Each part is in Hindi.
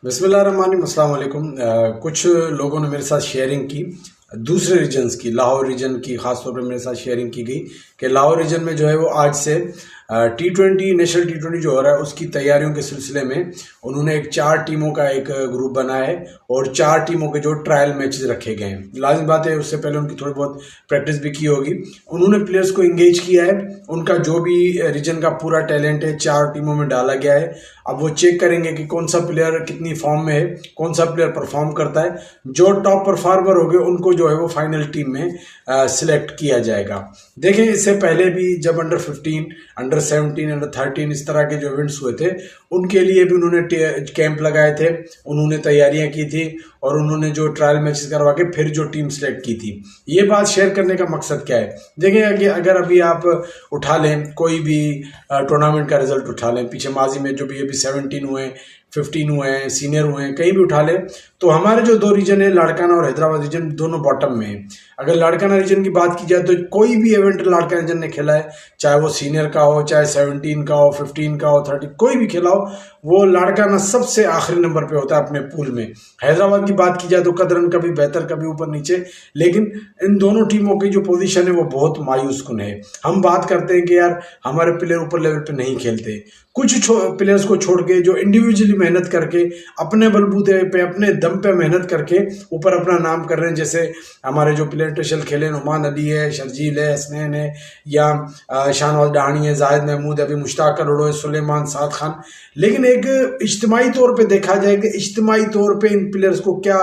बिस्मिल्लाहिर्रहमानिर्रहीम, अस्सलाम वालेकुम। कुछ लोगों ने मेरे साथ शेयरिंग की दूसरे रीजन्स की, लाहौर रीजन की ख़ास तौर पे मेरे साथ शेयरिंग की गई कि लाहौर रीजन में जो है वो आज से T20 नेशनल T20 जो हो रहा है उसकी तैयारियों के सिलसिले में उन्होंने एक 4 टीमों का एक ग्रुप बनाया है और 4 टीमों के जो ट्रायल मैचेस रखे गए हैं। लाजिम बात है उससे पहले उनकी थोड़ी बहुत प्रैक्टिस भी की होगी। उन्होंने प्लेयर्स को इंगेज किया है, उनका जो भी रीजन का पूरा टैलेंट है 4 टीमों में डाला गया है। अब वो चेक करेंगे कि कौन सा प्लेयर कितनी फॉर्म में है, कौन सा प्लेयर परफॉर्म करता है। जो टॉप परफॉर्मर होंगे उनको जो है वो फाइनल टीम में सिलेक्ट किया जाएगा। देखें, इससे पहले भी जब अंडर 15, अंडर 17, अंडर 13 इस तरह के जो इवेंट्स हुए थे उनके लिए भी उन्होंने कैंप लगाए थे, उन्होंने तैयारियां की थी और उन्होंने जो ट्रायल मैचेस करवा के फिर जो टीम सेलेक्ट की थी। ये बात शेयर करने का मकसद क्या है? देखें, अगर अभी आप उठा लें कोई भी टूर्नामेंट का रिजल्ट उठा लें, पीछे माजी में जो भी अभी 17 हुए, 15 हुए हैं, सीनियर हुए हैं, कहीं भी उठा लें, तो हमारे जो 2 रीजन है लाड़काना और हैदराबाद रीजन दोनों बॉटम में है। अगर लाड़काना रीजन की बात की जाए तो कोई भी इवेंट लाड़काना रीजन ने खेला है, चाहे वो सीनियर का हो, चाहे 17 का हो, 15 का हो, 30 कोई भी खेला हो, वो लाड़काना सबसे आखिरी नंबर पे होता है अपने पूल में। हैदराबाद की बात की जाए तो कदरन कभी बेहतर कभी ऊपर नीचे, लेकिन इन दोनों टीमों की जो पोजीशन है वो बहुत मायूस कुन है। हम बात करते हैं कि यार हमारे प्लेयर ऊपर लेवल पे नहीं खेलते, कुछ प्लेयर्स को छोड़ के जो इंडिविजुअली मेहनत करके अपने बलबूते पे अपने दम पे मेहनत करके ऊपर अपना नाम कर रहे हैं। जैसे हमारे जो प्लेयर टेशल खेले, नुमान अली है, शर्जील है, हसनैन है, या शाहनवाज डहानी है, जाहिद महमूद है, अभी मुश्ताक करोड़ो है, सुलेमान साद खान। लेकिन एक इज्तिमाई तौर पे देखा जाए कि इज्तिमाई तौर पे इन प्लेयर्स को क्या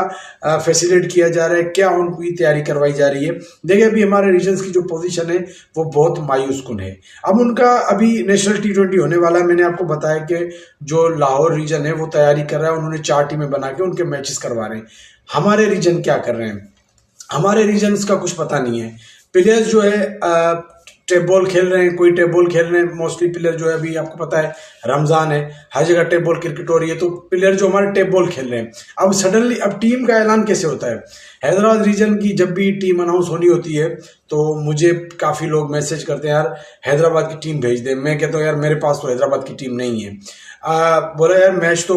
फैसिलिटेट किया जा रहा है, क्या उनकी तैयारी करवाई जा रही है। देखिए, अभी हमारे रीजन्स की जो पोजीशन है वो बहुत मायूस कुन है। अब उनका अभी नेशनल T20 होने वाला है। मैंने आपको बताया कि जो लाहौर रीजन है वो तैयारी कर रहा है, उन्होंने 4 टीमें बना के उनके मैचेस करवा रहे हैं। हमारे रीजन क्या कर रहे हैं? हमारे रीजन्स का कुछ पता नहीं है। प्लेयर्स जो है टेप बॉल खेल रहे हैं, कोई टेप बॉल खेल रहे हैं। मोस्टली प्लेयर जो है, अभी आपको पता है रमजान है, हर जगह टेप बॉल क्रिकेट हो रही है, तो प्लेयर जो हमारे टेप बॉल खेल रहे हैं। अब सडनली अब टीम का ऐलान कैसे होता है? हैदराबाद रीजन की जब भी टीम अनाउंस होनी होती है तो मुझे काफ़ी लोग मैसेज करते हैं, यार हैदराबाद की टीम भेज दे। मैं कहता हूँ यार मेरे पास तो हैदराबाद की टीम नहीं है। बोला यार मैच तो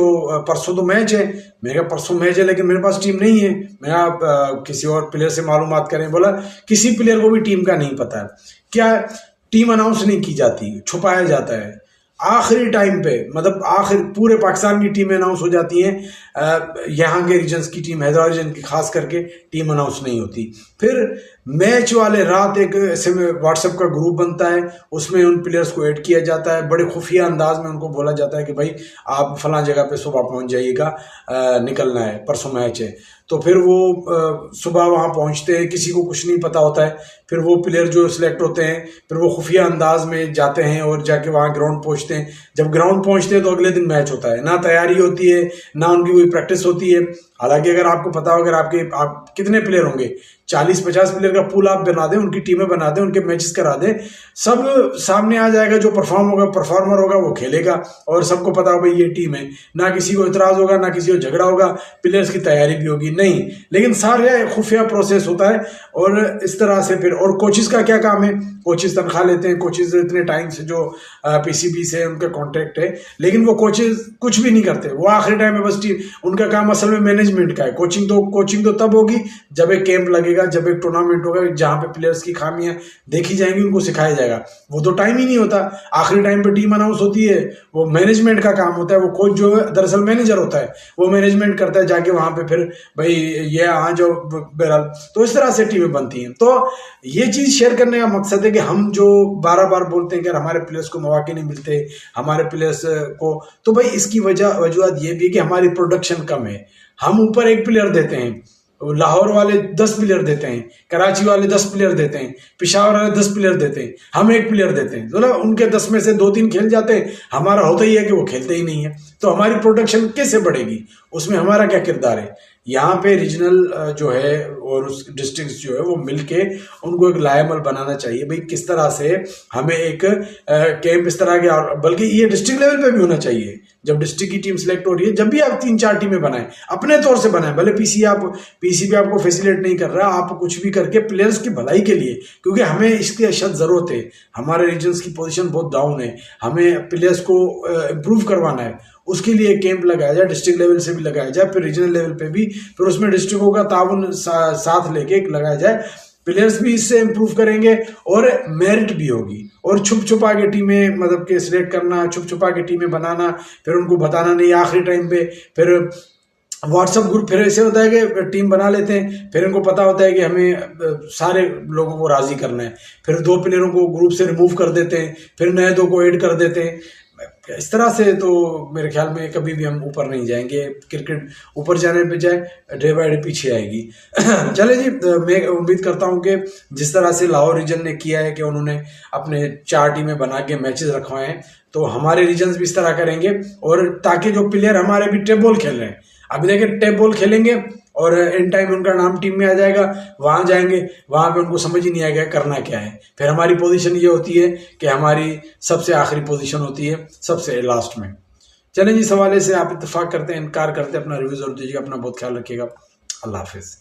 परसों तो मैच है। मैंने कहा परसों मैच है लेकिन मेरे पास टीम नहीं है। मैं किसी और प्लेयर से मालूमात करें। बोला किसी प्लेयर को भी टीम का नहीं पता है। क्या टीम अनाउंस नहीं की जाती, छुपाया जाता है आखिरी टाइम पे, मतलब आखिर पूरे पाकिस्तान की टीमें अनाउंस हो जाती हैं, यहाँ के रीजन्स की टीम, हैदराबाद रीजन की खास करके टीम अनाउंस नहीं होती। फिर मैच वाले रात एक ऐसे में व्हाट्सएप का ग्रुप बनता है, उसमें उन प्लेयर्स को ऐड किया जाता है, बड़े खुफिया अंदाज में उनको बोला जाता है कि भाई आप फलां जगह पे सुबह पहुंच जाइएगा, निकलना है, परसों मैच है। तो फिर वो सुबह वहाँ पहुँचते हैं, किसी को कुछ नहीं पता होता है। फिर वो प्लेयर जो सिलेक्ट होते हैं फिर वो खुफिया अंदाज में जाते हैं और जाके वहाँ ग्राउंड पहुँचते हैं। जब ग्राउंड पहुँचते हैं तो अगले दिन मैच होता है, ना तैयारी होती है ना उनकी कोई प्रैक्टिस होती है। हालांकि अगर आपको पता हो, अगर आप कितने प्लेयर होंगे, 40-50 प्लेयर का पूल आप बना दें, उनकी टीमें बना दें, उनके मैचेस करा दें, सब सामने आ जाएगा। जो परफॉर्मर होगा वो खेलेगा और सबको पता होगा ये टीम है, ना किसी को इतराज होगा ना किसी को झगड़ा होगा, प्लेयर्स की तैयारी भी होगी नहीं। लेकिन सारे खुफिया प्रोसेस होता है और इस तरह से फिर। और कोचिज का क्या काम है? कोचिज तनख्वाह लेते हैं, कोचिज इतने टाइम से जो PCB से उनका कॉन्ट्रैक्ट है, लेकिन वो कोचिज कुछ भी नहीं करते। वो आखिरी टाइम में बस उनका काम असल में मैनेजमेंट का है। कोचिंग तो तब होगी जब एक कैंप लगेगा, जब एक टूर्नामेंट होगा, जहां पे प्लेयर्स की खामियां देखी जाएंगी, उनको सिखाया जाएगा। वो तो टाइम ही नहीं होता। आखिरी टाइम पे टीम अनाउंस होती है, वो मैनेजमेंट का काम होता है। वो कोच जो है दरअसल मैनेजर होता है, वो मैनेजमेंट करता है जाके वहां पे, फिर भाई ये आ जाओ बहरहाल। तो इस तरह से टीमें बनती हैं। तो ये चीज शेयर करने का मकसद है कि हम जो बार बोलते हैं कि हमारे प्लेयर्स को मौके नहीं मिलते, हमारे प्लेयर्स को, तो भाई इसकी वजूहत ये भी है कि हमारी प्रोडक्शन कम है। हम ऊपर एक प्लेयर देते हैं, लाहौर वाले 10 प्लेयर देते हैं, कराची वाले 10 प्लेयर देते हैं, पेशावर वाले 10 प्लेयर देते हैं, हम 1 प्लेयर देते हैं। तो ना उनके 10 में से 2-3 खेल जाते हैं, हमारा होता ही है कि वो खेलते ही नहीं है। तो हमारी प्रोडक्शन कैसे बढ़ेगी? उसमें हमारा क्या किरदार है? यहाँ पे रीजनल जो है और उस डिस्ट्रिक्ट जो है वो मिलके उनको एक लायमल बनाना चाहिए। भाई किस तरह से हमें एक कैंप इस तरह के, बल्कि ये डिस्ट्रिक्ट लेवल पे भी होना चाहिए। जब डिस्ट्रिक्ट की टीम सेलेक्ट हो रही है, जब भी आप 3-4 टीमें बनाएं, अपने तौर से बनाएं। भले PCB आपको फैसिलिटेट नहीं कर रहा, आप कुछ भी करके प्लेयर्स की भलाई के लिए, क्योंकि हमें इसकी अशद जरूरत है। हमारे रीजन्स की पोजीशन बहुत डाउन है, हमें प्लेयर्स को इम्प्रूव करवाना है। उसके लिए कैंप लगाया जाए, डिस्ट्रिक्ट लेवल से भी लगाया जाए, फिर रीजनल लेवल पे भी, फिर उसमें डिस्ट्रिक्टों का ताउन साथ लेके लगाया जाए। प्लेयर्स भी इससे इम्प्रूव करेंगे और मेरिट भी होगी। और छुप छुपा के टीमें मतलब के सिलेक्ट करना, छुप छुपा के टीमें बनाना, फिर उनको बताना नहीं आखिरी टाइम पे, फिर व्हाट्सएप ग्रुप फिर ऐसे होता है कि टीम बना लेते हैं, फिर इनको पता होता है कि हमें सारे लोगों को राजी करना है, फिर 2 प्लेयरों को ग्रुप से रिमूव कर देते हैं, फिर नए 2 को ऐड कर देते हैं। इस तरह से तो मेरे ख्याल में कभी भी हम ऊपर नहीं जाएंगे। क्रिकेट ऊपर जाने पे जाए डे बाय डे पीछे आएगी। चले जी, मैं उम्मीद करता हूं कि जिस तरह से लाहौर रीजन ने किया है कि उन्होंने अपने 4 टीमें बना के मैचेस रखवाए हैं, तो हमारे रीजन्स भी इस तरह करेंगे। और ताकि जो प्लेयर हमारे भी टेप बॉल खेल रहे हैं, अभी देखिए टेप बॉल खेलेंगे और इन टाइम उनका नाम टीम में आ जाएगा, वहां जाएंगे, वहां पे उनको समझ ही नहीं आएगा करना क्या है। फिर हमारी पोजीशन ये होती है कि हमारी सबसे आखिरी पोजीशन होती है, सबसे लास्ट में। चलें जी, इस हवाले से आप इत्तेफाक करते हैं, इनकार करते हैं, अपना रिव्यू जरूर दीजिएगा, अपना बहुत ख्याल रखिएगा। अल्लाह हाफिज।